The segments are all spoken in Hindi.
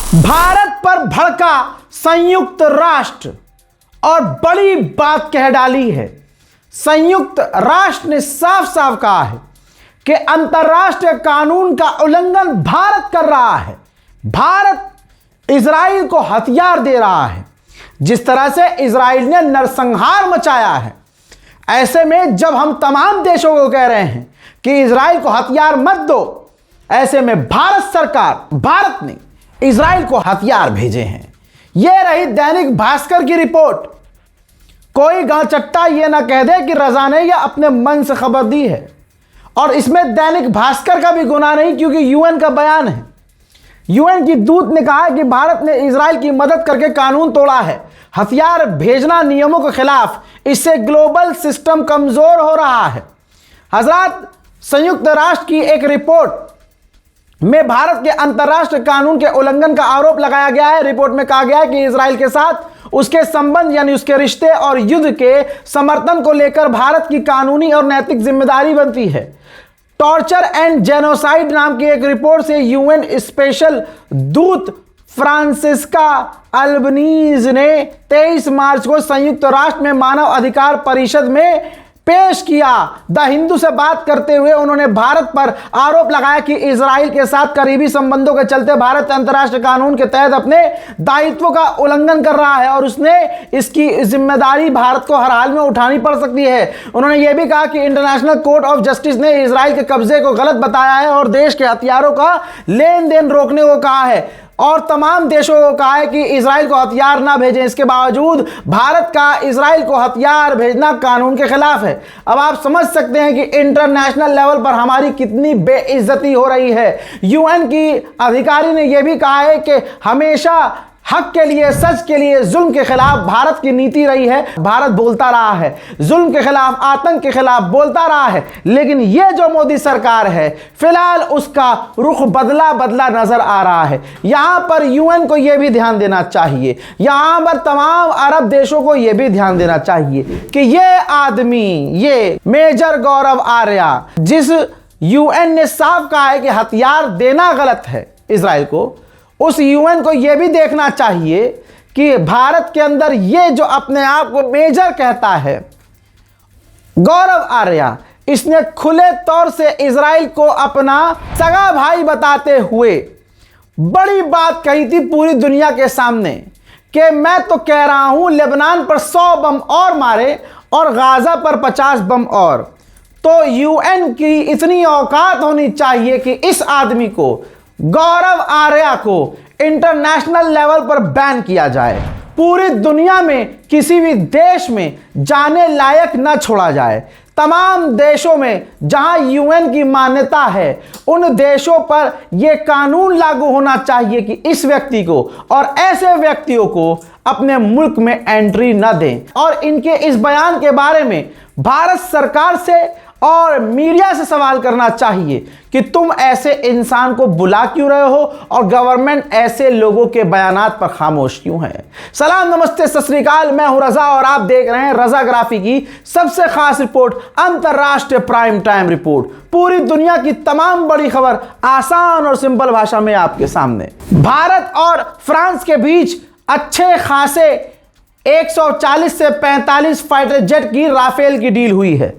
भारत पर भड़का संयुक्त राष्ट्र और बड़ी बात कह डाली है। संयुक्त राष्ट्र ने साफ साफ कहा है कि अंतर्राष्ट्रीय कानून का उल्लंघन भारत कर रहा है। भारत इजराइल को हथियार दे रहा है। जिस तरह से इजराइल ने नरसंहार मचाया है, ऐसे में जब हम तमाम देशों को कह रहे हैं कि इजराइल को हथियार मत दो, ऐसे में भारत सरकार, भारत ने इजराइल को हथियार भेजे हैं। यह रही दैनिक भास्कर की रिपोर्ट। कोई गांचट्टा यह ना कह दे कि रजा ने यह अपने मन से खबर दी है। और इसमें दैनिक भास्कर का भी गुनाह नहीं, क्योंकि यूएन का बयान है। यूएन की दूत ने कहा कि भारत ने इजराइल की मदद करके कानून तोड़ा है, हथियार भेजना नियमों के खिलाफ, इससे ग्लोबल सिस्टम कमजोर हो रहा है। हजरात, संयुक्त राष्ट्र की एक रिपोर्ट में भारत के अंतर्राष्ट्रीय कानून के उल्लंघन का आरोप लगाया गया है। रिपोर्ट में कहा गया है कि इजराइल के साथ उसके संबंध यानी उसके रिश्ते और युद्ध के समर्थन को लेकर भारत की कानूनी और नैतिक जिम्मेदारी बनती है। टॉर्चर एंड जेनोसाइड नाम की एक रिपोर्ट से यूएन स्पेशल दूत फ्रांसिस्का अल्बनीज ने 23 मार्च को संयुक्त राष्ट्र में मानव अधिकार परिषद में पेश किया। द हिंदू से बात करते हुए उन्होंने भारत पर आरोप लगाया कि इजराइल के साथ करीबी संबंधों के चलते भारत अंतर्राष्ट्रीय कानून के तहत अपने दायित्वों का उल्लंघन कर रहा है और उसने इसकी जिम्मेदारी भारत को हर हाल में उठानी पड़ सकती है। उन्होंने यह भी कहा कि इंटरनेशनल कोर्ट ऑफ जस्टिस ने इजराइल के कब्जे को गलत बताया है और देश के हथियारों का लेन देन रोकने को कहा है और तमाम देशों को कहा है कि इजराइल को हथियार ना भेजें। इसके बावजूद भारत का इजराइल को हथियार भेजना कानून के खिलाफ है। अब आप समझ सकते हैं कि इंटरनेशनल लेवल पर हमारी कितनी बेइज्जती हो रही है। यूएन की अधिकारी ने यह भी कहा है कि हमेशा हक के लिए, सच के लिए, जुल्म के खिलाफ भारत की नीति रही है। भारत बोलता रहा है, जुल्म के खिलाफ, आतंक के खिलाफ बोलता रहा है, लेकिन यह जो मोदी सरकार है फिलहाल उसका रुख बदला नजर आ रहा है। यहां पर यूएन को यह भी ध्यान देना चाहिए, यहां पर तमाम अरब देशों को यह भी ध्यान देना चाहिए कि यह आदमी, ये मेजर गौरव आर्या, जिस यूएन ने साफ कहा है कि हथियार देना गलत है इजराइल को, उस यूएन को यह भी देखना चाहिए कि भारत के अंदर यह जो अपने आप को मेजर कहता है गौरव आर्या, इसने खुले तौर से इजराइल को अपना सगा भाई बताते हुए बड़ी बात कही थी पूरी दुनिया के सामने कि मैं तो कह रहा हूं लेबनान पर 100 बम और मारे और गाजा पर 50 बम और। तो यूएन की इतनी औकात होनी चाहिए कि इस आदमी को, गौरव आर्या को, इंटरनेशनल लेवल पर बैन किया जाए। पूरी दुनिया में किसी भी देश में जाने लायक न छोड़ा जाए। तमाम देशों में जहां यूएन की मान्यता है उन देशों पर यह कानून लागू होना चाहिए कि इस व्यक्ति को और ऐसे व्यक्तियों को अपने मुल्क में एंट्री न दें। और इनके इस बयान के बारे में भारत सरकार से और मीडिया से सवाल करना चाहिए कि तुम ऐसे इंसान को बुला क्यों रहे हो और गवर्नमेंट ऐसे लोगों के बयानात पर खामोश क्यों है। सलाम, नमस्ते, सत श्री अकाल, मैं हूं रजा और आप देख रहे हैं रजाग्राफी की सबसे खास रिपोर्ट, अंतरराष्ट्रीय प्राइम टाइम रिपोर्ट। पूरी दुनिया की तमाम बड़ी खबर आसान और सिंपल भाषा में आपके सामने। भारत और फ्रांस के बीच अच्छे खासे 140 से 45 फाइटर जेट की राफेल की डील हुई है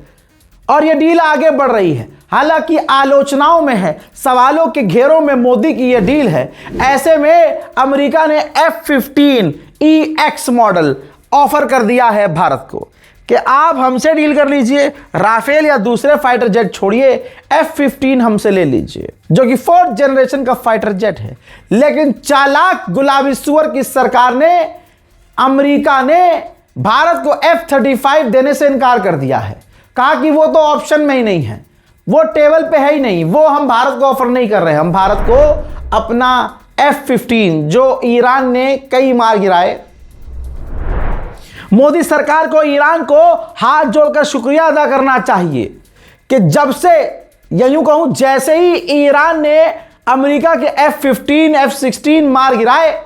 और यह डील आगे बढ़ रही है। हालांकि आलोचनाओं में है, सवालों के घेरों में मोदी की यह डील है। ऐसे में अमेरिका ने F-15EX मॉडल ऑफर कर दिया है भारत को कि आप हमसे डील कर लीजिए, राफेल या दूसरे फाइटर जेट छोड़िए, F-15 हमसे ले लीजिए, जो कि 4th जनरेशन का फाइटर जेट है। लेकिन चालाक गुलाबी सुअर की सरकार ने, अमेरिका ने भारत को F-35 देने से इनकार कर दिया है। कहा कि वो तो ऑप्शन में ही नहीं है, वो टेबल पे है ही नहीं, वो हम भारत को ऑफर नहीं कर रहे। हम भारत को अपना F-15 जो ईरान ने कई मार गिराए, मोदी सरकार को ईरान को हाथ जोड़कर शुक्रिया अदा करना चाहिए कि जब से, या यूं कहूं जैसे ही ईरान ने अमेरिका के F-15, F-16 मार गिराए,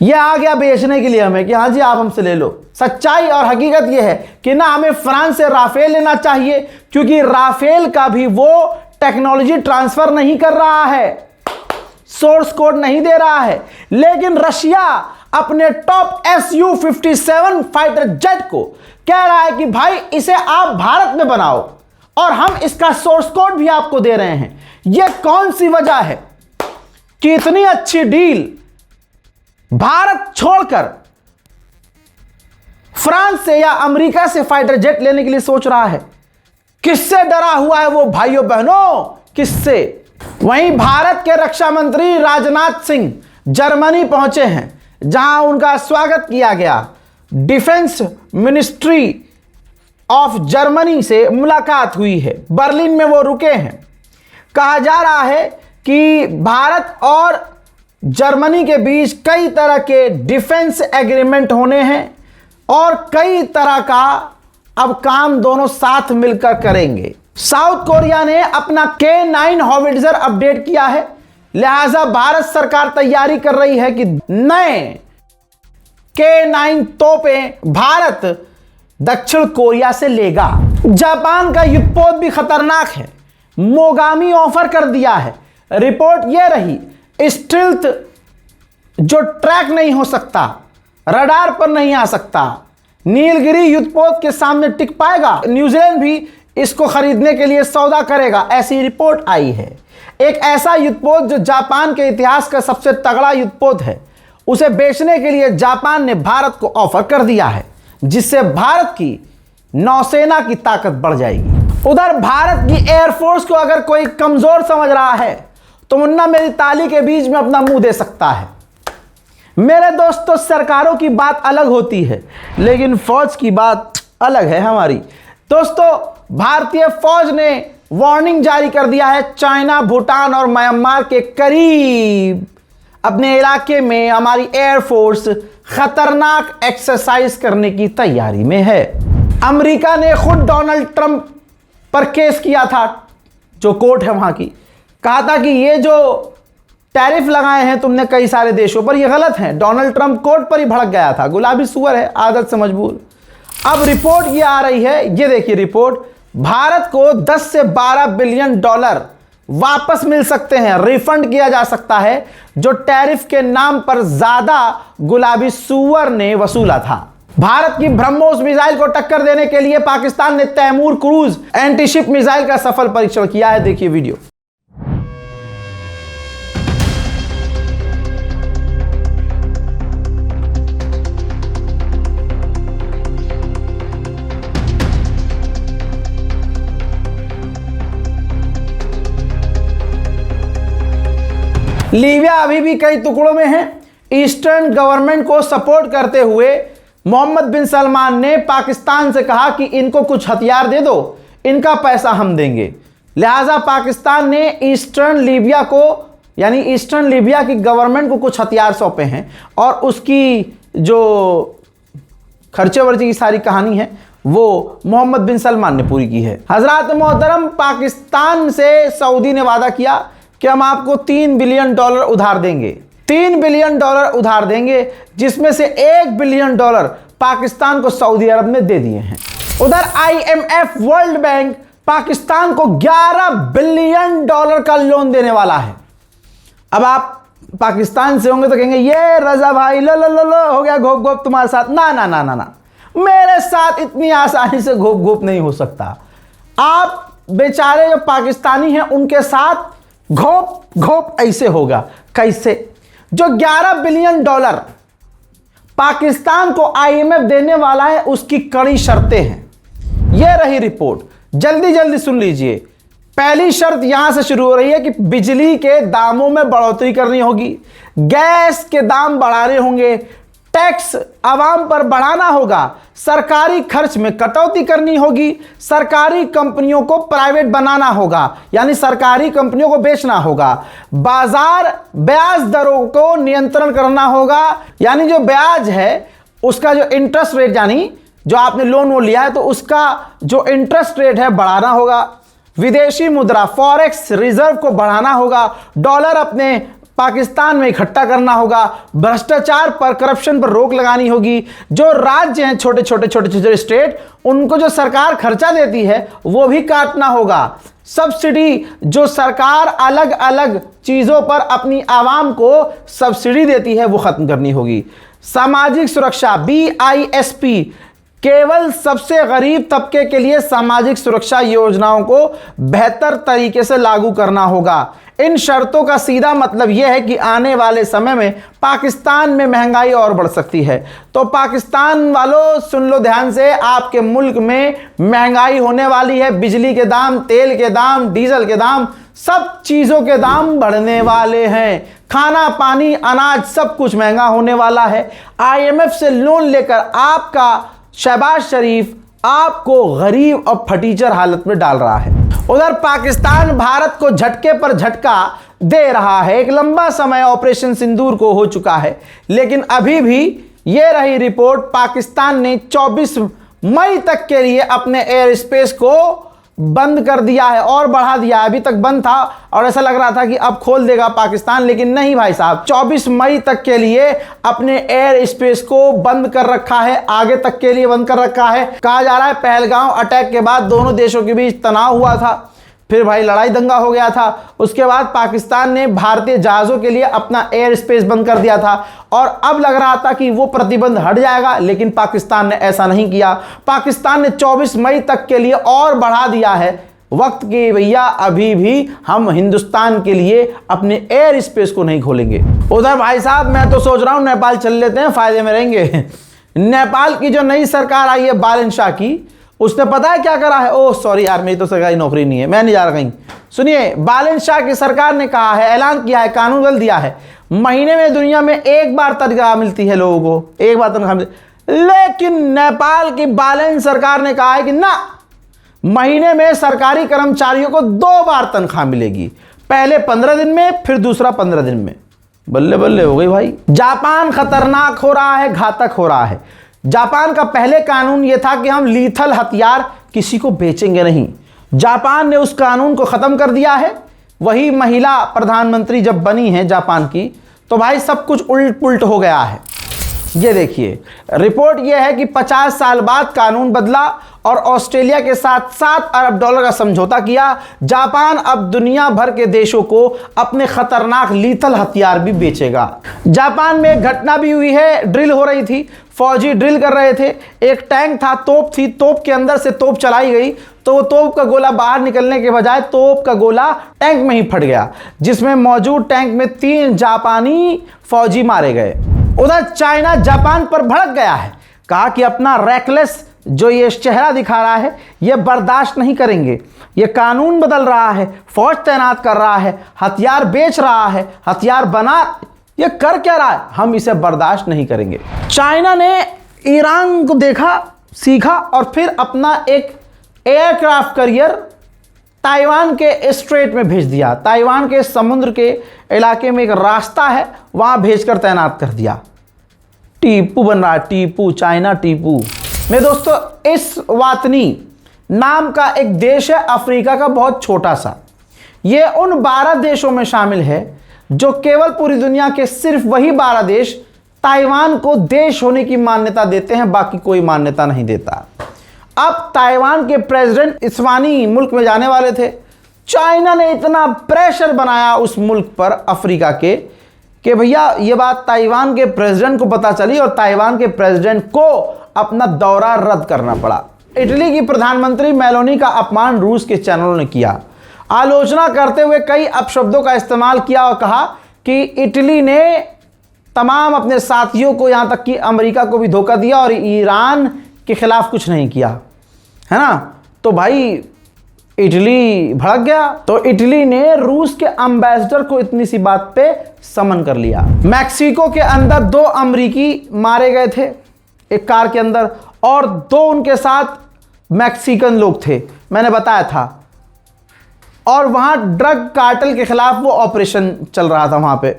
यह आ गया बेचने के लिए हमें कि हाँ जी आप हमसे ले लो। सच्चाई और हकीकत यह है कि ना हमें फ्रांस से राफेल लेना चाहिए, क्योंकि राफेल का भी वो टेक्नोलॉजी ट्रांसफर नहीं कर रहा है। सोर्स कोड नहीं दे रहा है, लेकिन रशिया अपने टॉप Su-57 फाइटर जेट को कह रहा है कि भाई इसे आप भारत में बनाओ और हम इसका सोर्स कोड भी आपको दे रहे हैं। यह कौन सी वजह है कि इतनी अच्छी डील भारत छोड़कर फ्रांस से या अमेरिका से फाइटर जेट लेने के लिए सोच रहा है? किससे डरा हुआ है वो भाइयों बहनों, किससे? वहीं भारत के रक्षा मंत्री राजनाथ सिंह जर्मनी पहुंचे हैं, जहां उनका स्वागत किया गया। डिफेंस मिनिस्ट्री ऑफ जर्मनी से मुलाकात हुई है, बर्लिन में वो रुके हैं। कहा जा रहा है कि भारत और जर्मनी के बीच कई तरह के डिफेंस एग्रीमेंट होने हैं और कई तरह का अब काम दोनों साथ मिलकर करेंगे। साउथ कोरिया ने अपना K9 हॉविट्जर अपडेट किया है, लिहाजा भारत सरकार तैयारी कर रही है कि नए K9 तोपें भारत दक्षिण कोरिया से लेगा। जापान का युद्धपोत भी खतरनाक है, मोगामी ऑफर कर दिया है। रिपोर्ट यह रही, स्टील्थ जो ट्रैक नहीं हो सकता, रडार पर नहीं आ सकता, नीलगिरी युद्धपोत के सामने टिक पाएगा। न्यूजीलैंड भी इसको खरीदने के लिए सौदा करेगा, ऐसी रिपोर्ट आई है। एक ऐसा युद्धपोत जो जापान के इतिहास का सबसे तगड़ा युद्धपोत है, उसे बेचने के लिए जापान ने भारत को ऑफर कर दिया है, जिससे भारत की नौसेना की ताकत बढ़ जाएगी। उधर भारत की एयरफोर्स को अगर कोई कमजोर समझ रहा है तो मुन्ना मेरी ताली के बीच में अपना मुंह दे सकता है। मेरे दोस्तों, सरकारों की बात अलग होती है, लेकिन फौज की बात अलग है हमारी। दोस्तों, भारतीय फौज ने वार्निंग जारी कर दिया है चाइना, भूटान और म्यांमार के करीब अपने इलाके में हमारी एयरफोर्स खतरनाक एक्सरसाइज करने की तैयारी में है। अमेरिका ने खुद डोनाल्ड ट्रंप पर केस किया था, जो कोर्ट है वहां की, कहा था कि ये जो टैरिफ लगाए हैं तुमने कई सारे देशों पर, ये गलत है। डोनाल्ड ट्रंप कोर्ट पर ही भड़क गया था, गुलाबी सुअर है, आदत से मजबूर। अब रिपोर्ट ये आ रही है, ये देखिए रिपोर्ट, भारत को 10 से 12 बिलियन डॉलर वापस मिल सकते हैं, रिफंड किया जा सकता है, जो टैरिफ के नाम पर ज्यादा गुलाबी सुअर ने वसूला था। भारत की ब्रह्मोस मिसाइल को टक्कर देने के लिए पाकिस्तान ने तैमूर क्रूज एंटीशिप मिसाइल का सफल परीक्षण किया है। देखिए वीडियो। लीबिया अभी भी कई टुकड़ों में है। ईस्टर्न गवर्नमेंट को सपोर्ट करते हुए मोहम्मद बिन सलमान ने पाकिस्तान से कहा कि इनको कुछ हथियार दे दो, इनका पैसा हम देंगे। लिहाजा पाकिस्तान ने ईस्टर्न लीबिया को, यानी ईस्टर्न लीबिया की गवर्नमेंट को कुछ हथियार सौंपे हैं और उसकी जो खर्चे वर्चे की सारी कहानी है वो मोहम्मद बिन सलमान ने पूरी की है। हजरत मोहतरम, पाकिस्तान से सऊदी ने वादा किया कि हम आपको $3 बिलियन उधार देंगे, $3 बिलियन उधार देंगे, जिसमें से $1 बिलियन पाकिस्तान को सऊदी अरब ने दे दिए हैं। उधर IMF वर्ल्ड बैंक पाकिस्तान को $11 बिलियन का लोन देने वाला है। अब आप पाकिस्तान से होंगे तो कहेंगे ये रजा भाई लो लो लो लो हो गया घोप घोप तुम्हारे साथ। ना ना ना ना ना, मेरे साथ इतनी आसानी से घोप घोप नहीं हो सकता। आप बेचारे जो पाकिस्तानी हैं उनके साथ घोप घोप ऐसे होगा। कैसे? जो $11 बिलियन पाकिस्तान को IMF देने वाला है, उसकी कड़ी शर्तें हैं। यह रही रिपोर्ट, जल्दी जल्दी सुन लीजिए। पहली शर्त यहां से शुरू हो रही है कि बिजली के दामों में बढ़ोतरी करनी होगी, गैस के दाम बढ़ाने होंगे, टैक्स आवाम पर बढ़ाना होगा, सरकारी खर्च में कटौती करनी होगी, सरकारी कंपनियों को प्राइवेट बनाना होगा, यानी सरकारी कंपनियों को बेचना होगा, बाजार ब्याज दरों को नियंत्रण करना होगा, यानी जो ब्याज है उसका जो इंटरेस्ट रेट, यानी जो आपने लोन वो लिया है तो उसका जो इंटरेस्ट रेट है बढ़ाना होगा, विदेशी मुद्रा फॉरेक्स रिजर्व को बढ़ाना होगा, डॉलर अपने पाकिस्तान में इकट्ठा करना होगा, भ्रष्टाचार पर, करप्शन पर रोक लगानी होगी, जो राज्य हैं छोटे छोटे स्टेट, उनको जो सरकार खर्चा देती है वो भी काटना होगा, सब्सिडी जो सरकार अलग अलग चीज़ों पर अपनी आवाम को सब्सिडी देती है वो ख़त्म करनी होगी। सामाजिक सुरक्षा BISP केवल सबसे गरीब तबके के लिए सामाजिक सुरक्षा योजनाओं को बेहतर तरीके से लागू करना होगा। इन शर्तों का सीधा मतलब यह है कि आने वाले समय में पाकिस्तान में महंगाई और बढ़ सकती है। तो पाकिस्तान वालों सुन लो ध्यान से, आपके मुल्क में महंगाई होने वाली है। बिजली के दाम, तेल के दाम, डीजल के दाम, सब चीज़ों के दाम बढ़ने वाले हैं। खाना पानी अनाज सब कुछ महंगा होने वाला है। IMF से लोन लेकर आपका शहबाज शरीफ आपको गरीब और फटीचर हालत में डाल रहा है। उधर पाकिस्तान भारत को झटके पर झटका दे रहा है। एक लंबा समय ऑपरेशन सिंदूर को हो चुका है, लेकिन अभी भी ये रही रिपोर्ट, पाकिस्तान ने 24 मई तक के लिए अपने एयर स्पेस को बंद कर दिया है और बढ़ा दिया है। अभी तक बंद था और ऐसा लग रहा था कि अब खोल देगा पाकिस्तान, लेकिन नहीं भाई साहब, 24 मई तक के लिए अपने एयर स्पेस को बंद कर रखा है, आगे तक के लिए बंद कर रखा है। कहा जा रहा है पहलगांव अटैक के बाद दोनों देशों के बीच तनाव हुआ था, फिर भाई लड़ाई दंगा हो गया था। उसके बाद पाकिस्तान ने भारतीय जहाज़ों के लिए अपना एयर स्पेस बंद कर दिया था और अब लग रहा था कि वो प्रतिबंध हट जाएगा, लेकिन पाकिस्तान ने ऐसा नहीं किया। पाकिस्तान ने 24 मई तक के लिए और बढ़ा दिया है वक्त कि भैया अभी भी हम हिंदुस्तान के लिए अपने एयर स्पेस को नहीं खोलेंगे। उधर भाई साहब मैं तो सोच रहा हूँ नेपाल चल लेते हैं, फायदे में रहेंगे। नेपाल की जो नई सरकार आई है बालन शाह की, उसने पता है क्या करा है? ओह सॉरी यार, मेरी तो सरकारी नौकरी नहीं है, मैं नहीं जा रहा कहीं। सुनिए, बालन शाह की सरकार ने कहा है, ऐलान किया है, कानून बदल दिया है, महीने में दुनिया में एक बार तनख्वाह मिलती है लोगों को, एक बार तनख्वाह मिलती। लेकिन नेपाल की बालन सरकार ने कहा है कि ना, महीने में सरकारी कर्मचारियों को 2 बार तनख्वाह मिलेगी, पहले 15 दिन में, फिर दूसरा 15 दिन में। बल्ले बल्ले हो गई भाई। जापान खतरनाक हो रहा है, घातक हो रहा है। जापान का पहले कानून यह था कि हम लीथल हथियार किसी को बेचेंगे नहीं। जापान ने उस कानून को ख़त्म कर दिया है। वही महिला प्रधानमंत्री जब बनी है जापान की, तो भाई सब कुछ उल्ट पुल्ट हो गया है। ये देखिए, रिपोर्ट ये है कि 50 साल बाद कानून बदला और ऑस्ट्रेलिया के साथ $7 अरब का समझौता किया। जापान अब दुनिया भर के देशों को अपने खतरनाक लीथल हथियार भी बेचेगा। जापान में एक घटना भी हुई है, ड्रिल हो रही थी, फौजी ड्रिल कर रहे थे, एक टैंक था, तोप थी, तोप के अंदर से तोप चलाई गई तो वो तोप का गोला बाहर निकलने के बजाय तोप का गोला टैंक में ही फट गया, जिसमें मौजूद टैंक में 3 जापानी फौजी मारे गए। उधर चाइना जापान पर भड़क गया है, कहा कि अपना रैकलेस जो ये चेहरा दिखा रहा है ये बर्दाश्त नहीं करेंगे। ये कानून बदल रहा है, फौज तैनात कर रहा है, हथियार बेच रहा है, हथियार बना, ये कर क्या रहा है, हम इसे बर्दाश्त नहीं करेंगे। चाइना ने ईरान को देखा, सीखा और फिर अपना एक एयरक्राफ्ट कैरियर ताइवान के स्ट्रेट में भेज दिया। ताइवान के समुद्र के इलाके में एक रास्ता है, वहां भेजकर तैनात कर दिया। टीपू बन रहा है, टीपू, चाइना टीपू। मेरे दोस्तों, इस वातनी नाम का एक देश है अफ्रीका का, बहुत छोटा सा। ये उन 12 देशों में शामिल है जो केवल पूरी दुनिया के सिर्फ वही 12 देश ताइवान को देश होने की मान्यता देते हैं, बाकी कोई मान्यता नहीं देता। अब ताइवान के प्रेसिडेंट इस्वानी मुल्क में जाने वाले थे। चाइना ने इतना प्रेशर बनाया उस मुल्क पर, अफ्रीका के, कि भैया ये बात ताइवान के प्रेसिडेंट को पता चली और ताइवान के प्रेसिडेंट को अपना दौरा रद्द करना पड़ा। इटली की प्रधानमंत्री मेलोनी का अपमान रूस के चैनलों ने किया। आलोचना करते हुए कई अपशब्दों का इस्तेमाल किया और कहा कि इटली ने तमाम अपने साथियों को, यहां तक कि अमेरिका को भी धोखा दिया और ईरान के खिलाफ कुछ नहीं किया, है ना। तो भाई इटली भड़क गया, तो इटली ने रूस के एम्बेसडर को इतनी सी बात पे समन कर लिया। मैक्सिको के अंदर 2 अमरीकी मारे गए थे एक कार के अंदर, और 2 उनके साथ मैक्सिकन लोग थे, मैंने बताया था। और वहां ड्रग कार्टेल के खिलाफ वो ऑपरेशन चल रहा था वहां पे।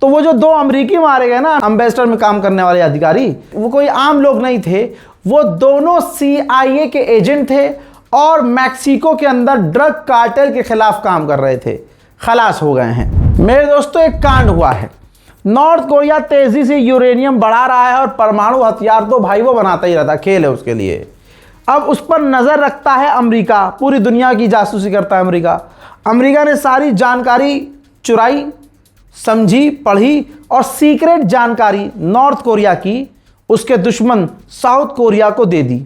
तो वो जो 2 अमरीकी मारे गए ना, एम्बेसडर में काम करने वाले अधिकारी, वो कोई आम लोग नहीं थे, वो दोनों CIA के एजेंट थे और मैक्सिको के अंदर ड्रग कार्टेल के खिलाफ काम कर रहे थे। खलास हो गए हैं। मेरे दोस्तों, एक कांड हुआ है। नॉर्थ कोरिया तेजी से यूरेनियम बढ़ा रहा है और परमाणु हथियार तो भाई वो बनाता ही रहता, खेल है उसके लिए। अब उस पर नजर रखता है अमेरिका, पूरी दुनिया की जासूसी करता है अमेरिका। अमेरिका ने सारी जानकारी चुराई, समझी, पढ़ी और सीक्रेट जानकारी नॉर्थ कोरिया की उसके दुश्मन साउथ कोरिया को दे दी।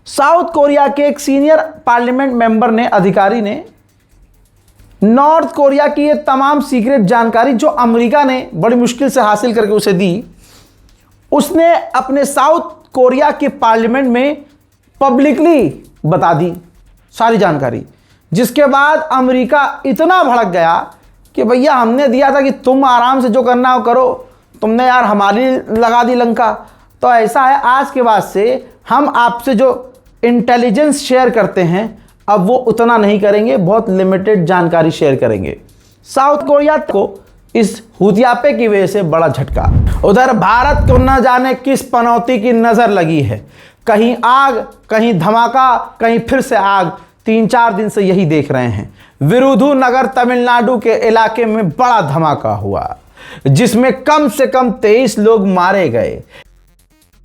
साउथ कोरिया के एक सीनियर पार्लियामेंट मेंबर ने, अधिकारी ने, नॉर्थ कोरिया की ये तमाम सीक्रेट जानकारी जो अमेरिका ने बड़ी मुश्किल से हासिल करके उसे दी, उसने अपने साउथ कोरिया के पार्लियामेंट में पब्लिकली बता दी सारी जानकारी। जिसके बाद अमेरिका इतना भड़क गया कि भैया हमने दिया था कि तुम आराम से जो करना हो करो, तुमने यार हमारी लगा दी लंका। तो ऐसा है, आज के बाद से हम आपसे जो इंटेलिजेंस शेयर करते हैं अब वो उतना नहीं करेंगे, बहुत लिमिटेड जानकारी शेयर करेंगे। साउथ कोरिया को इस हुतियापे की वजह से बड़ा झटका। उधर भारत को न जाने किस पनौती की नजर लगी है, कहीं आग, कहीं धमाका, कहीं फिर से आग। 3-4 दिन से यही देख रहे हैं। विरुधुनगर तमिलनाडु के इलाके में बड़ा धमाका हुआ जिसमें कम से कम 23 लोग मारे गए।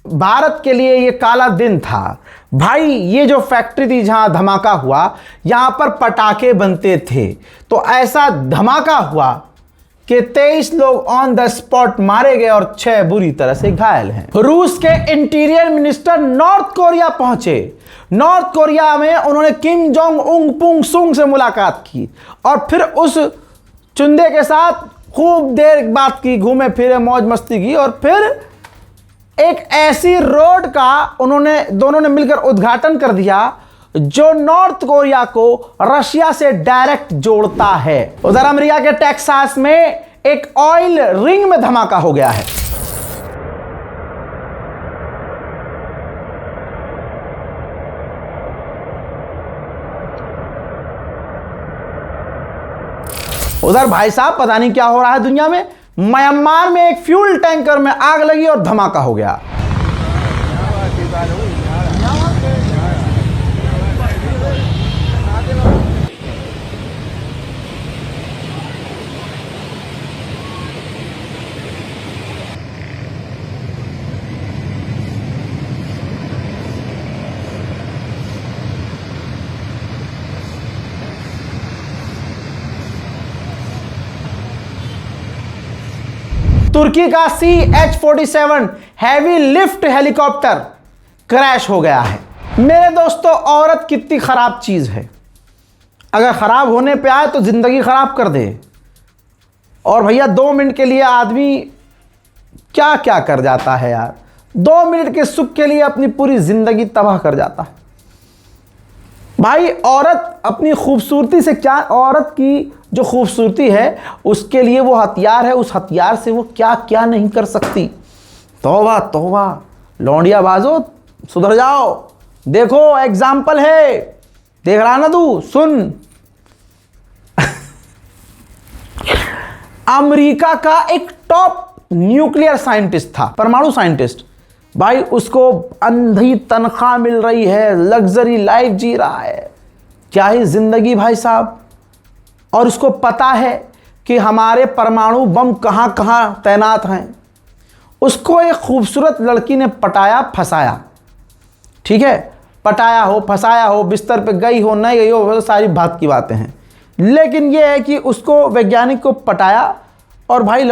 भारत के लिए यह काला दिन था भाई। ये जो फैक्ट्री थी जहां धमाका हुआ, यहां पर पटाखे बनते थे, तो ऐसा धमाका हुआ कि 23 लोग ऑन द स्पॉट मारे गए और 6 बुरी तरह से घायल हैं। रूस के इंटीरियर मिनिस्टर नॉर्थ कोरिया पहुंचे। नॉर्थ कोरिया में उन्होंने किम जोंग उंग पुंग सुंग से मुलाकात की और फिर उस चुंदे के साथ खूब देर बात की, घूमे फिरे, मौज मस्ती की और फिर एक ऐसी रोड का दोनों ने मिलकर उद्घाटन कर दिया जो नॉर्थ कोरिया को रशिया से डायरेक्ट जोड़ता है। उधर अमेरिका के टेक्सास में एक ऑयल रिंग में धमाका हो गया है। उधर भाई साहब पता नहीं क्या हो रहा है दुनिया में। म्यांमार में एक फ्यूल टैंकर में आग लगी और धमाका हो गया। तुर्की का CH-47 heavy lift helicopter crash हो गया है। मेरे दोस्तों, औरत कितनी खराब चीज है, अगर खराब होने पे आए तो जिंदगी खराब कर दे। और भैया 2 मिनट के लिए आदमी क्या क्या कर जाता है यार। 2 मिनट के सुख के लिए अपनी पूरी जिंदगी तबाह कर जाता है भाई। औरत अपनी खूबसूरती से क्या, औरत की जो खूबसूरती है उसके लिए वो हथियार है, उस हथियार से वो क्या क्या नहीं कर सकती। तौबा तौबा, लौंडिया बाजो सुधर जाओ। देखो एग्जाम्पल है, देख रहा ना तू, सुन। अमेरिका का एक टॉप न्यूक्लियर साइंटिस्ट था, परमाणु साइंटिस्ट भाई, उसको अंधी तनख्वाह मिल रही है, लग्जरी लाइफ जी रहा है, क्या ही जिंदगी भाई साहब। और उसको पता है कि हमारे परमाणु बम कहां कहां तैनात हैं। उसको एक खूबसूरत लड़की ने पटाया फंसाया, ठीक है, पटाया हो फंसाया हो, बिस्तर पे गई हो नहीं गई हो, वो सारी बात की बातें हैं। लेकिन ये है कि उसको वैज्ञानिक को पटाया और भाई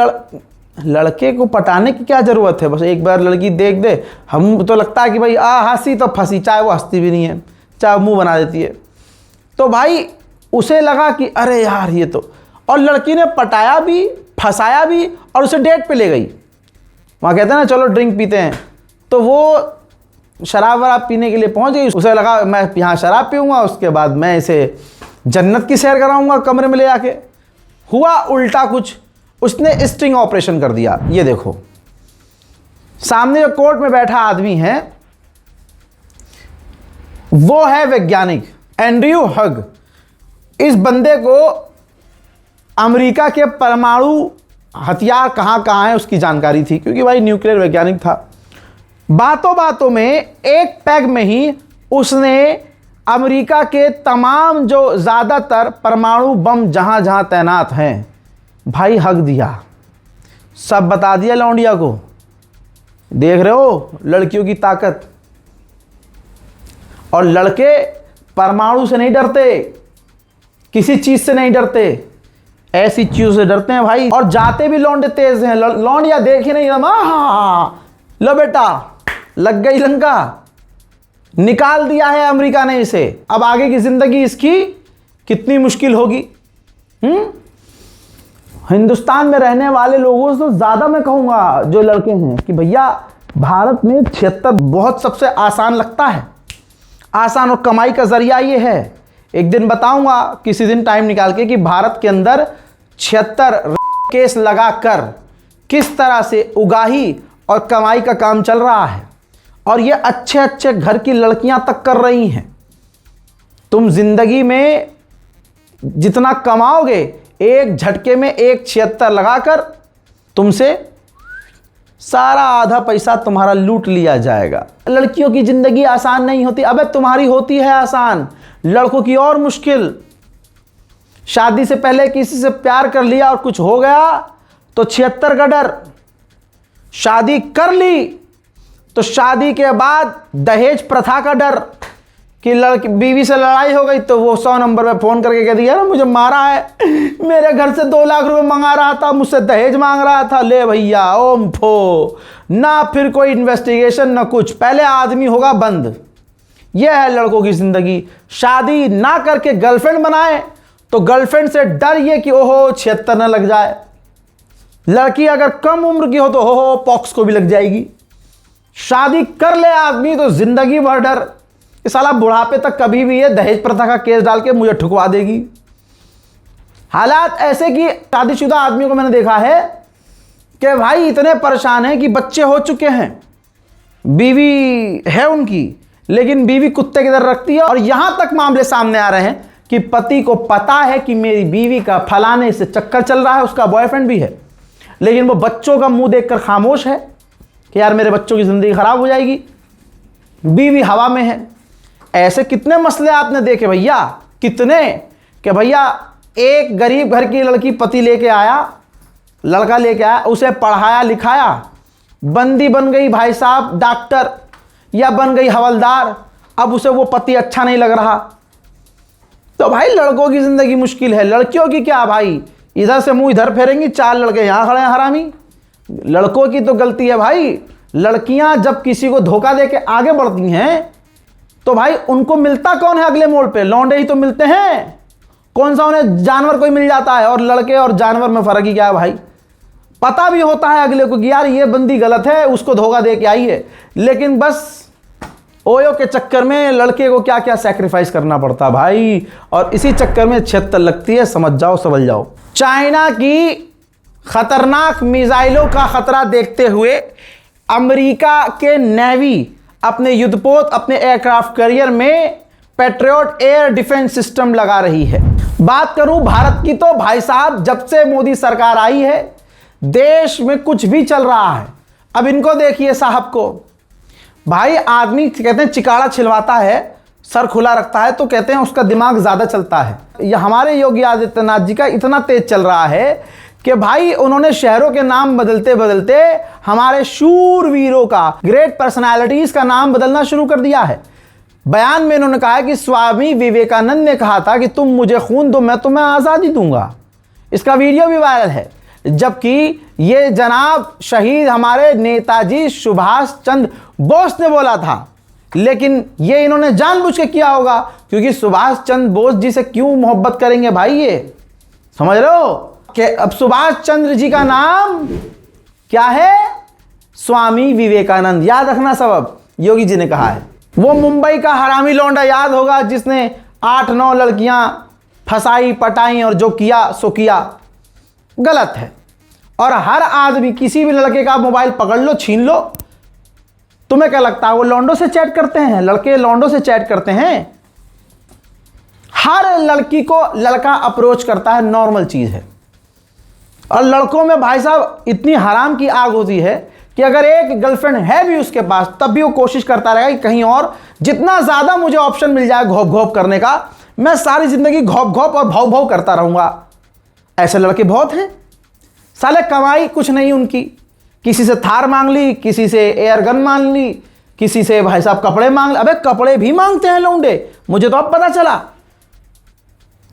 लड़के को पटाने की क्या ज़रूरत है, बस एक बार लड़की देख दे, हम तो लगता है कि भाई हंसी तो फंसी, चाहे वो हंसती भी नहीं है, चाहे मुंह बना देती है। तो भाई उसे लगा कि अरे यार ये तो, और लड़की ने पटाया भी, फंसाया भी और उसे डेट पे ले गई। वहाँ कहते हैं ना चलो ड्रिंक पीते हैं, तो वो शराब वराब पीने के लिए पहुँच गई। उसे लगा मैं यहाँ शराब पीऊँगा, उसके बाद मैं इसे जन्नत की सैर कराऊँगा कमरे में ले जाके। हुआ उल्टा कुछ, उसने स्टिंग ऑपरेशन कर दिया। ये देखो सामने जो कोर्ट में बैठा आदमी है वो है वैज्ञानिक एंड्रयू हग। इस बंदे को अमेरिका के परमाणु हथियार कहां कहां है उसकी जानकारी थी, क्योंकि भाई न्यूक्लियर वैज्ञानिक था। बातों बातों में एक पैग में ही उसने अमेरिका के तमाम जो ज़्यादातर परमाणु बम जहां जहां तैनात हैं भाई हक दिया, सब बता दिया लौंडिया को। देख रहे हो लड़कियों की ताकत। और लड़के परमाणु से नहीं डरते, किसी चीज से नहीं डरते, ऐसी चीजों से डरते हैं भाई। और जाते भी लौंडे तेज हैं। लौंडिया देखे नहीं हम, लो बेटा लग गई लंका, निकाल दिया है अमेरिका ने इसे। अब आगे की जिंदगी इसकी कितनी मुश्किल होगी। हिंदुस्तान में रहने वाले लोगों से ज्यादा मैं कहूंगा जो लड़के हैं कि भैया भारत में 76 बहुत सबसे आसान लगता है, आसान और कमाई का जरिया ये है। एक दिन बताऊंगा किसी दिन टाइम निकाल के कि भारत के अंदर 76 केस लगाकर किस तरह से उगाही और कमाई का काम चल रहा है, और ये अच्छे अच्छे घर की लड़कियां तक कर रही हैं। तुम जिंदगी में जितना कमाओगे एक झटके में एक 76 लगाकर तुमसे सारा आधा पैसा तुम्हारा लूट लिया जाएगा। लड़कियों की जिंदगी आसान नहीं होती। अबे तुम्हारी होती है आसान, लड़कों की और मुश्किल। शादी से पहले किसी से प्यार कर लिया और कुछ हो गया तो 76 का डर, शादी कर ली तो शादी के बाद दहेज प्रथा का डर कि लड़की बीवी से लड़ाई हो गई तो वो 100 नंबर पे फोन करके कह दिया ना मुझे मारा है, मेरे घर से 2 लाख रुपए मंगा रहा था, मुझसे दहेज मांग रहा था। ले भैया ओम फो, ना फिर कोई इन्वेस्टिगेशन ना कुछ, पहले आदमी होगा बंद। यह है लड़कों की जिंदगी। शादी ना करके गर्लफ्रेंड बनाए तो गर्लफ्रेंड से डर ये कि ओहो 76 ना लग जाए। लड़की अगर कम उम्र की हो तो हो पॉक्स को भी लग जाएगी। शादी कर ले आदमी तो जिंदगी भर डर, इस साला बुढ़ापे तक कभी भी ये दहेज प्रथा का केस डाल के मुझे ठुकवा देगी। हालात ऐसे कि शादीशुदा आदमियों को मैंने देखा है कि भाई इतने परेशान हैं कि बच्चे हो चुके हैं, बीवी है उनकी, लेकिन बीवी कुत्ते की तरह रखती है। और यहां तक मामले सामने आ रहे हैं कि पति को पता है कि मेरी बीवी का फलाने से चक्कर चल रहा है, उसका बॉयफ्रेंड भी है, लेकिन वो बच्चों का मुंह देखकर खामोश है कि यार मेरे बच्चों की जिंदगी खराब हो जाएगी, बीवी हवा में है। ऐसे कितने मसले आपने देखे भैया, कितने कि भैया एक गरीब घर की लड़की पति लेके आया, लड़का लेके आया, उसे पढ़ाया लिखाया, बंदी बन गई भाई साहब डॉक्टर या बन गई हवलदार, अब उसे वो पति अच्छा नहीं लग रहा। तो भाई लड़कों की जिंदगी मुश्किल है। लड़कियों की क्या भाई, इधर से मुंह इधर फेरेंगी, 4 लड़के यहां खड़े हैं हरामी। लड़कों की तो गलती है भाई। लड़कियां जब किसी को धोखा देके आगे बढ़ती हैं तो भाई उनको मिलता कौन है अगले मोड़ पे? लौंडे ही तो मिलते हैं। कौन सा उन्हें जानवर कोई मिल जाता है? और लड़के और जानवर में फर्क ही क्या है भाई? पता भी होता है अगले को कि यार ये बंदी गलत है, उसको धोखा दे के आई है, लेकिन बस ओयो के चक्कर में लड़के को क्या क्या सैक्रिफाइस करना पड़ता भाई, और इसी चक्कर में 76 लगती है। समझ जाओ, समझ जाओ। चाइना की खतरनाक मिसाइलों का खतरा देखते हुए अमेरिका के नेवी अपने युद्धपोत, अपने एयरक्राफ्ट कैरियर में पैट्रियट एयर डिफेंस सिस्टम लगा रही है। बात करूं भारत की तो भाई साहब जब से मोदी सरकार आई है देश में कुछ भी चल रहा है। अब इनको देखिए साहब को, भाई आदमी कहते हैं चिकाड़ा छिलवाता है, सर खुला रखता है तो कहते हैं उसका दिमाग ज्यादा चलता है। यह हमारे योगी आदित्यनाथ जी का इतना तेज चल रहा है कि भाई उन्होंने शहरों के नाम बदलते बदलते हमारे शूरवीरों का, ग्रेट पर्सनालिटीज का नाम बदलना शुरू कर दिया है। बयान में उन्होंने कहा कि स्वामी विवेकानंद ने कहा था कि तुम मुझे खून दो मैं तुम्हें आज़ादी दूंगा। इसका वीडियो भी वायरल है, जबकि ये जनाब शहीद हमारे नेताजी सुभाष चंद्र बोस ने बोला था, लेकिन ये इन्होंने जानबूझ के किया होगा, क्योंकि सुभाष चंद्र बोस जी से क्यों मोहब्बत करेंगे भाई? ये समझ रहे हो कि अब सुभाष चंद्र जी का नाम क्या है? स्वामी विवेकानंद। याद रखना सबब, योगी जी ने कहा है। वो मुंबई का हरामी लौंडा याद होगा जिसने 8-9 लड़कियां फंसाई पटाई और जो किया सो किया। गलत है। और हर आदमी किसी भी लड़के का मोबाइल पकड़ लो, छीन लो, तुम्हें क्या लगता है वो लौंडों से चैट करते हैं? लड़के लौंडों से चैट करते हैं? हर लड़की को लड़का अप्रोच करता है, नॉर्मल चीज है। और लड़कों में भाई साहब इतनी हराम की आग होती है कि अगर एक गर्लफ्रेंड है भी उसके पास तब भी वो कोशिश करता रहेगा कि कहीं और जितना ज्यादा मुझे ऑप्शन मिल जाए घोप घोप करने का, मैं सारी जिंदगी घोप घोप और भाव भाव करता रहूंगा। ऐसे लड़के बहुत हैं। साले कमाई कुछ नहीं उनकी, किसी से थार मांग ली, किसी से एयर गन मांग ली, किसी से भाई साहब कपड़े मांग, अबे कपड़े भी मांगते हैं लौंडे, मुझे तो अब पता चला।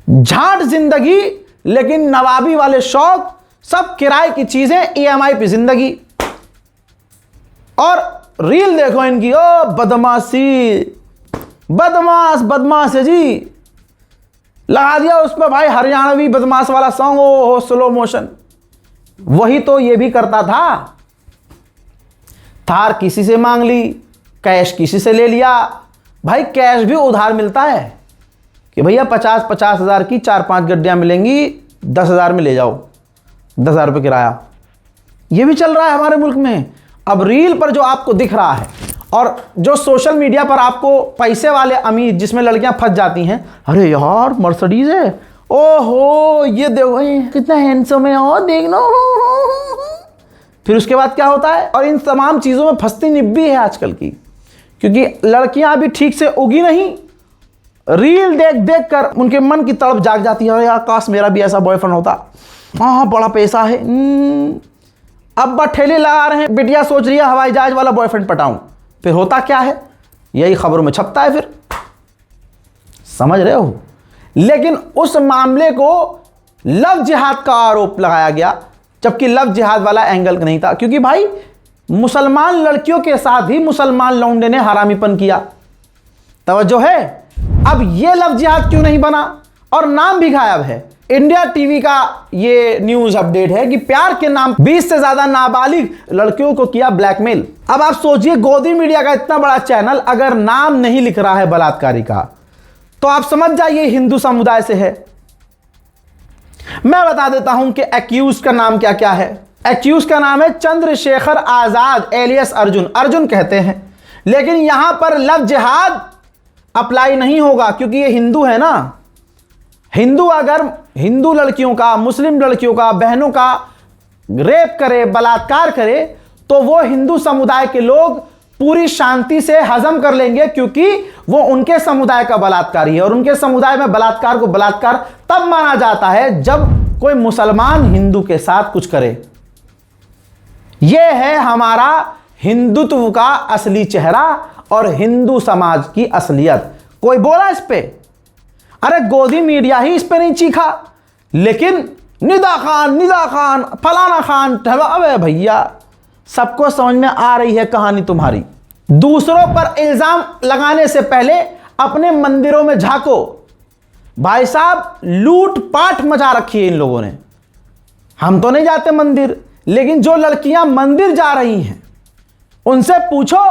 झाट जिंदगी, लेकिन नवाबी वाले शौक, सब किराए की चीजें, ईएमआई पे जिंदगी। और रील देखो इनकी, ओ बदमाशी, बदमाश बदमाश है जी। लगा दिया उस पर भाई हरियाणवी बदमाश वाला सॉन्ग, ओ स्लो मोशन। वही तो ये भी करता था। थार किसी से मांग ली, कैश किसी से ले लिया। भाई कैश भी उधार मिलता है कि भैया 50-50 हज़ार की 4-5 गड्डियां मिलेंगी, 10,000 में ले जाओ, 10,000 रुपये किराया। ये भी चल रहा है हमारे मुल्क में। अब रील पर जो आपको दिख रहा है और जो सोशल मीडिया पर आपको पैसे वाले अमीर, जिसमें लड़कियां फंस जाती हैं, अरे यार मर्सिडीज है, ओहो ये देखो कितना हैंडसम है, और देख लो। फिर उसके बाद क्या होता है, और इन तमाम चीज़ों में फंसती निब्बी है आजकल की, क्योंकि लड़कियां अभी ठीक से उगी नहीं। रील देख देख कर उनके मन की तड़प जाग जाती है, यार काश मेरा भी ऐसा बॉयफ्रेंड होता, हाँ बड़ा पैसा है। अब ठेले लगा रहे हैं, बिटिया सोच रही है हवाई जहाज वाला बॉयफ्रेंड पटाऊं। फिर होता क्या है, यही खबरों में छपता है। फिर समझ रहे हो। लेकिन उस मामले को लव जिहाद का आरोप लगाया गया, जबकि लव जिहाद वाला एंगल नहीं था, क्योंकि भाई मुसलमान लड़कियों के साथ ही मुसलमान लौंडे ने हरामीपन किया। तवज्जो है। अब ये लव जिहाद क्यों नहीं बना, और नाम भी गायब है। इंडिया टीवी का ये न्यूज अपडेट है कि प्यार के नाम 20 से ज्यादा नाबालिग लड़कियों को किया ब्लैकमेल। अब आप सोचिए, गोदी मीडिया का इतना बड़ा चैनल अगर नाम नहीं लिख रहा है बलात्कारी का, तो आप समझ जाइए हिंदू समुदाय से है। मैं बता देता हूं कि एक्यूज का नाम क्या क्या है। एक्यूज का नाम है चंद्रशेखर आजाद एलियस अर्जुन, अर्जुन कहते हैं। लेकिन यहां पर लव जिहाद अप्लाई नहीं होगा, क्योंकि ये हिंदू है ना। हिंदू अगर हिंदू लड़कियों का, मुस्लिम लड़कियों का, बहनों का रेप करे, बलात्कार करे, तो वो हिंदू समुदाय के लोग पूरी शांति से हजम कर लेंगे, क्योंकि वो उनके समुदाय का बलात्कारी है। और उनके समुदाय में बलात्कार को बलात्कार तब माना जाता है जब कोई मुसलमान हिंदू के साथ कुछ करे। यह है हमारा हिंदुत्व का असली चेहरा और हिंदू समाज की असलियत। कोई बोला इस पे? अरे गोदी मीडिया ही इस पे नहीं चीखा, लेकिन निदा खान फलाना खान, अबे भैया सबको समझ में आ रही है कहानी तुम्हारी। दूसरों पर इल्जाम लगाने से पहले अपने मंदिरों में झांको। भाई साहब लूट पाट मचा रखी है इन लोगों ने। हम तो नहीं जाते मंदिर, लेकिन जो लड़कियां मंदिर जा रही हैं उनसे पूछो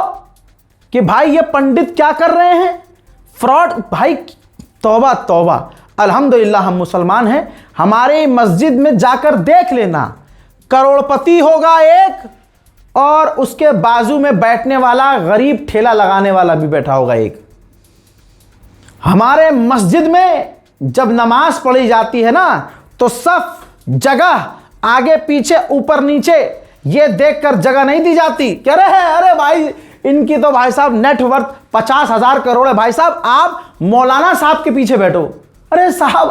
कि भाई ये पंडित क्या कर रहे हैं, फ्रॉड। भाई तौबा तौबा, अल्हम्दुलिल्लाह हम मुसलमान हैं। हमारे मस्जिद में जाकर देख लेना, करोड़पति होगा एक, और उसके बाजू में बैठने वाला गरीब ठेला लगाने वाला भी बैठा होगा एक। हमारे मस्जिद में जब नमाज पढ़ी जाती है ना, तो सफ जगह आगे पीछे ऊपर नीचे ये देखकर जगह नहीं दी जाती। कह रहे हैं अरे भाई इनकी तो भाई साहब नेटवर्थ 50,000 करोड़ है। भाई साहब आप मौलाना साहब के पीछे बैठो। अरे साहब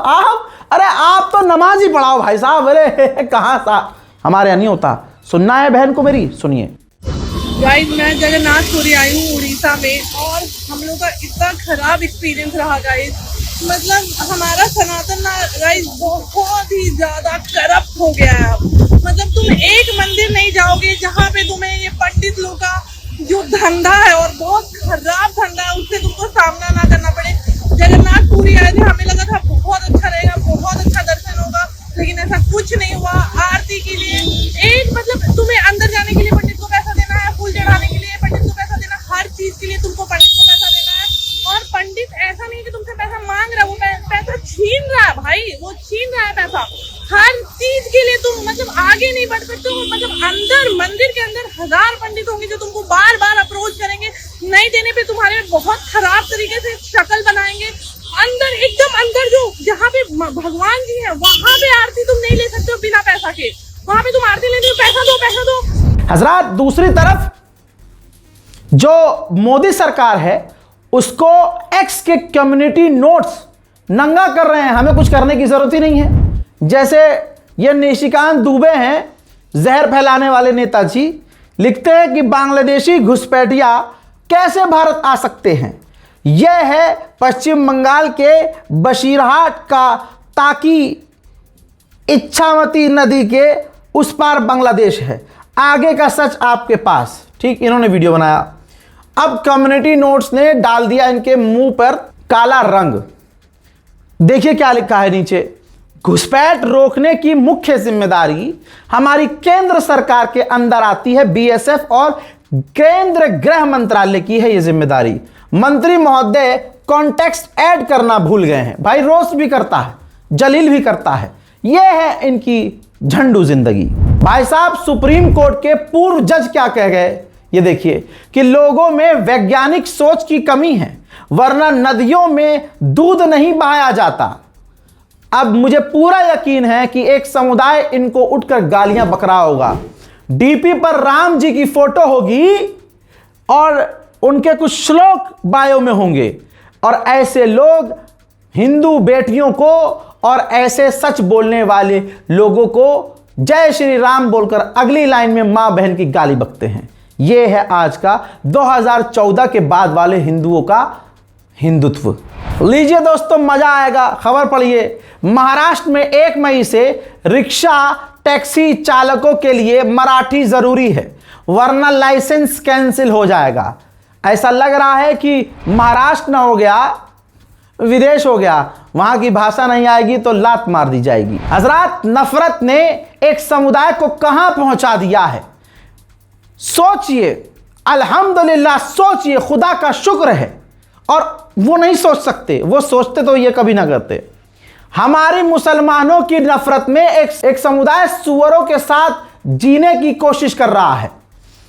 आप तो नमाज ही पढ़ाओ भाई साहब। अरे कहाँ साहब, हमारे यहाँ नहीं होता। सुनना है बहन को मेरी, सुनिए। गाइस मैं जगन्नाथपुरी आई हूँ उड़ीसा में, और हम लोग का इतना खराब एक्सपीरियंस रहा गाइस। मतलब हमारा सनातन गाइस बहुत ही ज्यादा करप्ट हो गया है। मतलब तुम एक मंदिर नहीं जाओगे जहाँ पे तुम्हें ये पंडित लोग का जो धंधा है, और बहुत खराब धंधा है, उससे तुमको सामना ना करना पड़े। जगन्नाथपुरी आए थे, हमें लगा था बहुत अच्छा रहेगा, बहुत अच्छा दर्शन होगा, लेकिन ऐसा कुछ नहीं हुआ। आरती के लिए एक मतलब तुम्हें अंदर जाने के लिए पंडित को पैसा देना है, फूल चढ़ाने के लिए पंडित को पैसा देना, हर चीज के लिए तुमको पंडित को पैसा देना है। और पंडित ऐसा नहीं कि तुमसे पैसा मांग रहा है, वो पैसा छीन रहा है भाई, वो छीन रहा है पैसा। हर चीज के लिए तुम मतलब आगे नहीं बढ़ सकते हो। मतलब अंदर मंदिर के अंदर 1000 पंडित होंगे जो तुमको बार बार अप्रोच करेंगे, नहीं देने पे तुम्हारे बहुत खराब तरीके से शक्ल बनाएंगे। अंदर एकदम अंदर जो जहाँ पे भगवान जी है, वहां पे आरती तुम नहीं ले सकते हो बिना पैसा के। वहां पे तुम आरती लेते हो, पैसा दो। हजरात, दूसरी तरफ जो मोदी सरकार है उसको एक्स के कम्युनिटी नोट्स नंगा कर रहे हैं। हमें कुछ करने की जरूरत ही नहीं है। जैसे ये निशिकांत दुबे हैं, जहर फैलाने वाले नेताजी, लिखते हैं कि बांग्लादेशी घुसपैठिया कैसे भारत आ सकते हैं? यह है पश्चिम बंगाल के बशीरहाट का ताकि इच्छामती नदी के उस पार बांग्लादेश है। आगे का सच आपके पास। ठीक, इन्होंने वीडियो बनाया। अब कम्युनिटी नोट्स ने डाल दिया इनके मुंह पर काला रंग। देखिए क्या लिखा है नीचे, घुसपैठ रोकने की मुख्य जिम्मेदारी हमारी केंद्र सरकार के अंदर आती है। बीएसएफ और केंद्र गृह मंत्रालय की है यह जिम्मेदारी। मंत्री महोदय कॉन्टेक्स्ट ऐड करना भूल गए हैं। भाई रोस्ट भी करता है, जलील भी करता है। यह है इनकी झंडू जिंदगी। भाई साहब, सुप्रीम कोर्ट के पूर्व जज क्या कह गए, ये देखिए कि लोगों में वैज्ञानिक सोच की कमी है, वरना नदियों में दूध नहीं बहाया जाता। अब मुझे पूरा यकीन है कि एक समुदाय इनको उठकर गालियां बक रहा होगा। डीपी पर राम जी की फोटो होगी और उनके कुछ श्लोक बायो में होंगे, और ऐसे लोग हिंदू बेटियों को और ऐसे सच बोलने वाले लोगों को जय श्री राम बोलकर अगली लाइन में मां बहन की गाली बकते हैं। यह है आज का 2014 के बाद वाले हिंदुओं का हिंदुत्व। लीजिए दोस्तों, मजा आएगा। खबर पढ़िए, महाराष्ट्र में 1 मई से रिक्शा टैक्सी चालकों के लिए मराठी जरूरी है, वरना लाइसेंस कैंसिल हो जाएगा। ऐसा लग रहा है कि महाराष्ट्र ना हो गया, विदेश हो गया, वहां की भाषा नहीं आएगी तो लात मार दी जाएगी। हजरात, नफरत ने एक समुदाय को कहां पहुंचा दिया है। सोचिए, अल्हम्दुलिल्लाह, सोचिए, खुदा का शुक्र है। और वो नहीं सोच सकते, वो सोचते तो ये कभी ना करते। हमारी मुसलमानों की नफरत में एक समुदाय सुअरों के साथ जीने की कोशिश कर रहा है।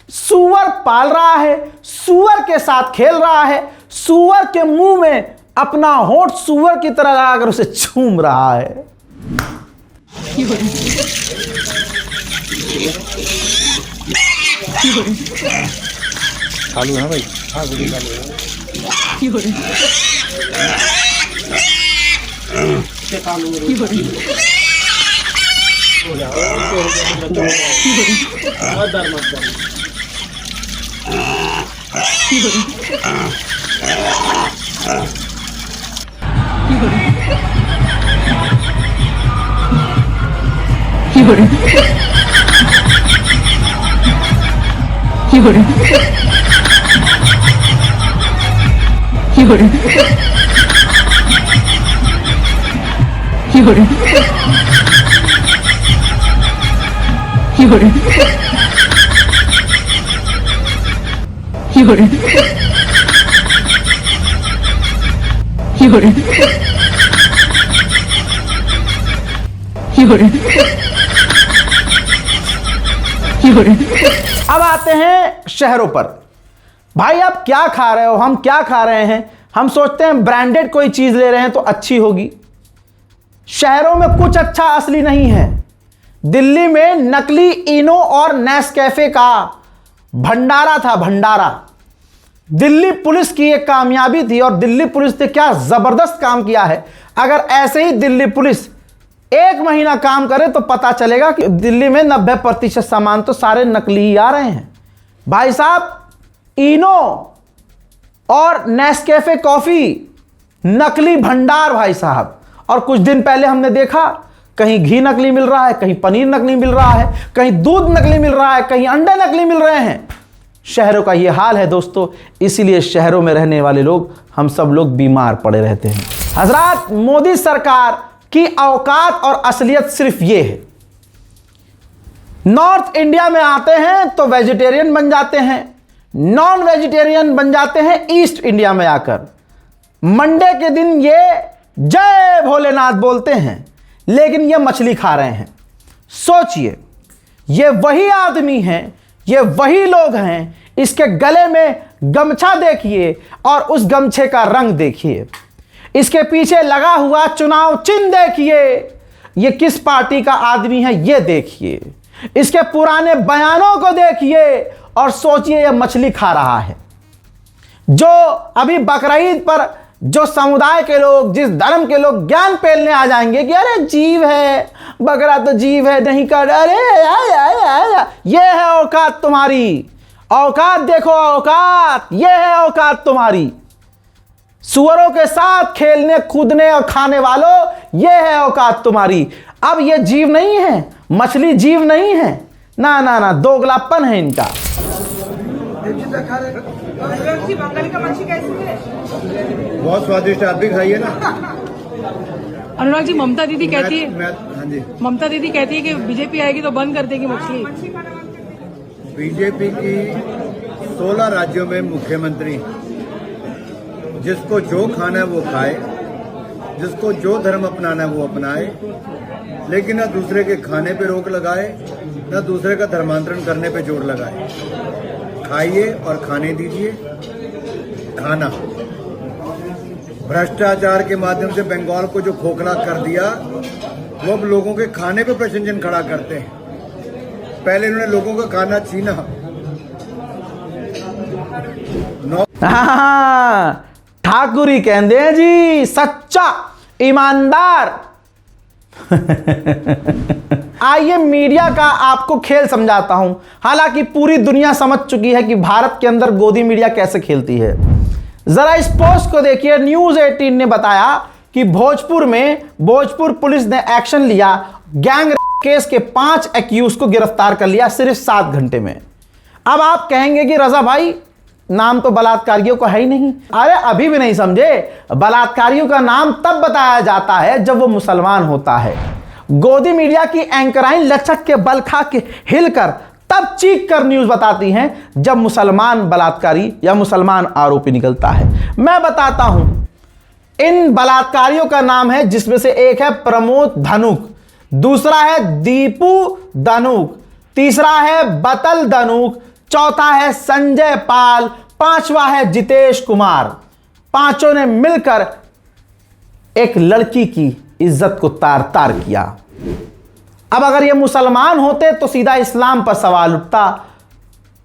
सुअर पाल रहा है, सुअर के साथ खेल रहा है, सुअर के मुंह में अपना होंठ सुअर की तरह लगाकर उसे चूम रहा है। चालू है भाई, हाँ वीडियो चालू है। अब आते हैं शहरों पर। भाई आप क्या खा रहे हो, हम क्या खा रहे हैं? हम सोचते हैं ब्रांडेड कोई चीज ले रहे हैं तो अच्छी होगी। शहरों में कुछ अच्छा असली नहीं है। दिल्ली में नकली इनो और नेस्कैफे का भंडारा था, भंडारा। दिल्ली पुलिस की एक कामयाबी थी, और दिल्ली पुलिस ने क्या जबरदस्त काम किया है। अगर ऐसे ही दिल्ली पुलिस 1 महीना काम करे तो पता चलेगा कि दिल्ली में 90% सामान तो सारे नकली ही आ रहे हैं। भाई साहब, इनो और नेस्कैफे कॉफी नकली भंडार भाई साहब। और कुछ दिन पहले हमने देखा कहीं घी नकली मिल रहा है, कहीं पनीर नकली मिल रहा है, कहीं दूध नकली मिल रहा है, कहीं अंडे नकली मिल रहे हैं। शहरों का ये हाल है दोस्तों, इसीलिए शहरों में रहने वाले लोग, हम सब लोग बीमार पड़े रहते हैं। हजरात, मोदी सरकार की औकात और असलियत सिर्फ ये है, नॉर्थ इंडिया में आते हैं तो वेजिटेरियन बन जाते हैं, नॉन वेजिटेरियन बन जाते हैं ईस्ट इंडिया में आकर। मंडे के दिन ये जय भोलेनाथ बोलते हैं, लेकिन ये मछली खा रहे हैं। सोचिए, ये वही आदमी हैं, ये वही लोग हैं। इसके गले में गमछा देखिए और उस गमछे का रंग देखिए, इसके पीछे लगा हुआ चुनाव चिन्ह देखिए, ये किस पार्टी का आदमी है ये देखिए, इसके पुराने बयानों को देखिए और सोचिए ये मछली खा रहा है। जो अभी बकरीद पर जो समुदाय के लोग, जिस धर्म के लोग ज्ञान पेलने आ जाएंगे कि अरे जीव है, बकरा तो जीव है, नहीं कर, अरे ये है औकात तुम्हारी। औकात देखो, औकात, यह है औकात तुम्हारी। सुअरों के साथ खेलने कूदने और खाने वालों, यह है औकात तुम्हारी। अब ये जीव नहीं है, मछली जीव नहीं है, ना ना ना, दोगलापन है इनका। बंगाली का मच्छी कैसी है? बहुत स्वादिष्ट, आप भी खाइए ना। अनुराग जी, ममता दीदी कहती है, हाँ जी, ममता दीदी कहती है कि बीजेपी आएगी तो बंद कर देगी मछली। बीजेपी की 16 राज्यों में मुख्यमंत्री, जिसको जो खाना है वो खाए, जिसको जो धर्म अपनाना है वो अपनाए, लेकिन न दूसरे के खाने पे रोक लगाए, न दूसरे का धर्मांतरण करने पे जोर लगाए। खाइए और खाने दीजिए। खाना भ्रष्टाचार के माध्यम से बंगाल को जो खोखला कर दिया, वो अब लोगों के खाने पे प्रश्न चिन्ह खड़ा करते हैं। पहले इन्होंने लोगों का खाना छीना। हाँ, ठाकुर ही कहते हैं जी, सच्चा ईमानदार। आइए मीडिया का आपको खेल समझाता हूं। हालांकि पूरी दुनिया समझ चुकी है कि भारत के अंदर गोदी मीडिया कैसे खेलती है। जरा इस पोस्ट को देखिए। न्यूज 18 ने बताया कि भोजपुर पुलिस ने एक्शन लिया। गैंग केस के 5 एक्यूज को गिरफ्तार कर लिया सिर्फ 7 घंटे में। अब आप कहेंगे कि रजा भाई, नाम तो बलात्कारियों का है ही नहीं। अरे अभी भी नहीं समझे? बलात्कारियों का नाम तब बताया जाता है जब वो मुसलमान होता है। गोदी मीडिया की एंकराइन लचक के बल खा के हिलकर तब चीख कर न्यूज बताती हैं जब मुसलमान बलात्कारी या मुसलमान आरोपी निकलता है। मैं बताता हूं, इन बलात्कारियों का नाम है, जिसमें से एक है प्रमोद धनुक, दूसरा है दीपू धनुक, तीसरा है बतल धनुक, चौथा है संजय पाल, पांचवा है जितेश कुमार। पांचों ने मिलकर एक लड़की की इज्जत को तार तार किया। अब अगर ये मुसलमान होते तो सीधा इस्लाम पर सवाल उठता,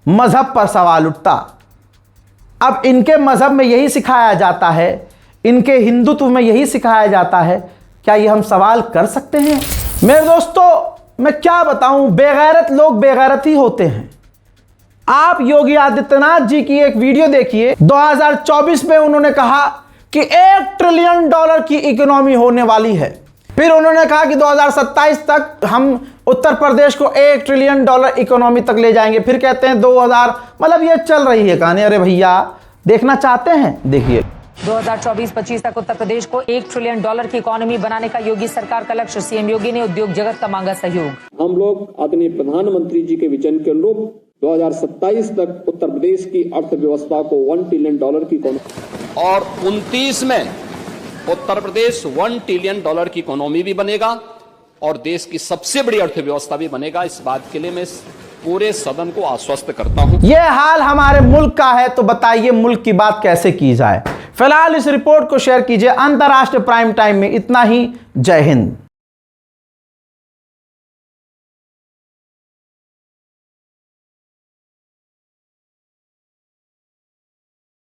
मजहब पर सवाल उठता। अब इनके मजहब में यही सिखाया जाता है, इनके हिंदुत्व में यही सिखाया जाता है। क्या ये हम सवाल कर सकते हैं? मेरे दोस्तों, मैं क्या बताऊं, बेगैरत लोग बेगैरत ही होते हैं। आप योगी आदित्यनाथ जी की एक वीडियो देखिए। 2024 में उन्होंने कहा कि $1 ट्रिलियन की इकोनॉमी होने वाली है। फिर उन्होंने कहा कि 2027 तक हम उत्तर प्रदेश को $1 ट्रिलियन इकोनॉमी तक ले जाएंगे। फिर कहते हैं 2000, मतलब ये चल रही है कहानी। अरे भैया, देखना चाहते हैं? देखिए। 2024-25 तक उत्तर प्रदेश को $1 ट्रिलियन की इकोनॉमी बनाने का योगी सरकार का लक्ष्य। सीएम योगी ने उद्योग जगत का मांगा सहयोग। हम लोग आदरणीय प्रधानमंत्री जी के विजन के अनुरूप 2027 तक उत्तर प्रदेश की अर्थव्यवस्था को $1 ट्रिलियन की इकोनॉमी और 29 में उत्तर प्रदेश $1 ट्रिलियन की इकोनॉमी भी बनेगा और देश की सबसे बड़ी अर्थव्यवस्था भी बनेगा। इस बात के लिए मैं पूरे सदन को आश्वस्त करता हूं। यह हाल हमारे मुल्क का है तो बताइए मुल्क की बात कैसे की जाए। फिलहाल इस रिपोर्ट को शेयर कीजिए। अंतर्राष्ट्रीय प्राइम टाइम में इतना ही। जय हिंद।